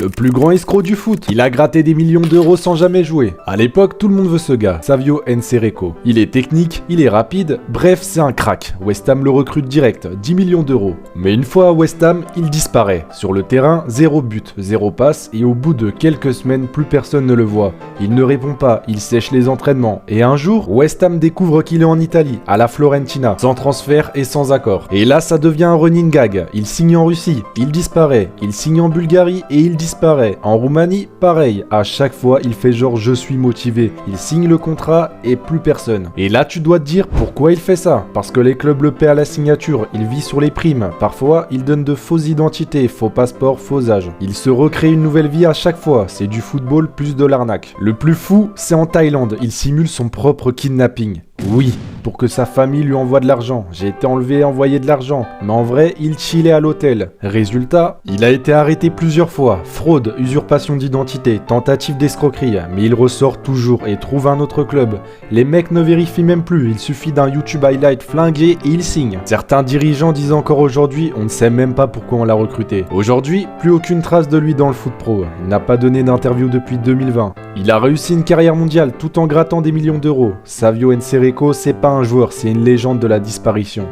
Le plus grand escroc du foot. Il a gratté des millions d'euros sans jamais jouer. À l'époque, tout le monde veut ce gars, Savio Nsereko. Il est technique, il est rapide, bref, c'est un crack. West Ham le recrute direct, 10 millions d'euros. Mais une fois à West Ham, il disparaît. Sur le terrain, 0 but, 0 passe, et au bout de quelques semaines, plus personne ne le voit. Il ne répond pas, il sèche les entraînements. Et un jour, West Ham découvre qu'il est en Italie, à la Fiorentina, sans transfert et sans accord. Et là, ça devient un running gag. Il signe en Russie, il disparaît. Il signe en Bulgarie et il disparaît. En Roumanie, pareil. À chaque fois, il fait genre je suis motivé. Il signe le contrat et plus personne. Et là, tu dois te dire pourquoi il fait ça. Parce que les clubs le paient à la signature. Il vit sur les primes. Parfois, il donne de fausses identités, faux passeports, faux âge. Il se recrée une nouvelle vie à chaque fois. C'est du football plus de l'arnaque. Le plus fou, c'est en Thaïlande. Il simule son propre kidnapping. Oui, pour que sa famille lui envoie de l'argent. J'ai été enlevé et envoyé de l'argent. Mais en vrai, il chillait à l'hôtel. Résultat, il a été arrêté plusieurs fois. Fraude, usurpation d'identité, tentative d'escroquerie. Mais il ressort toujours et trouve un autre club. Les mecs ne vérifient même plus. Il suffit d'un YouTube highlight flingué et il signe. Certains dirigeants disent encore aujourd'hui, on ne sait même pas pourquoi on l'a recruté. Aujourd'hui, plus aucune trace de lui dans le foot pro. Il n'a pas donné d'interview depuis 2020. Il a réussi une carrière mondiale tout en grattant des millions d'euros. Savio Nsereko, c'est pas un joueur, c'est une légende de la disparition.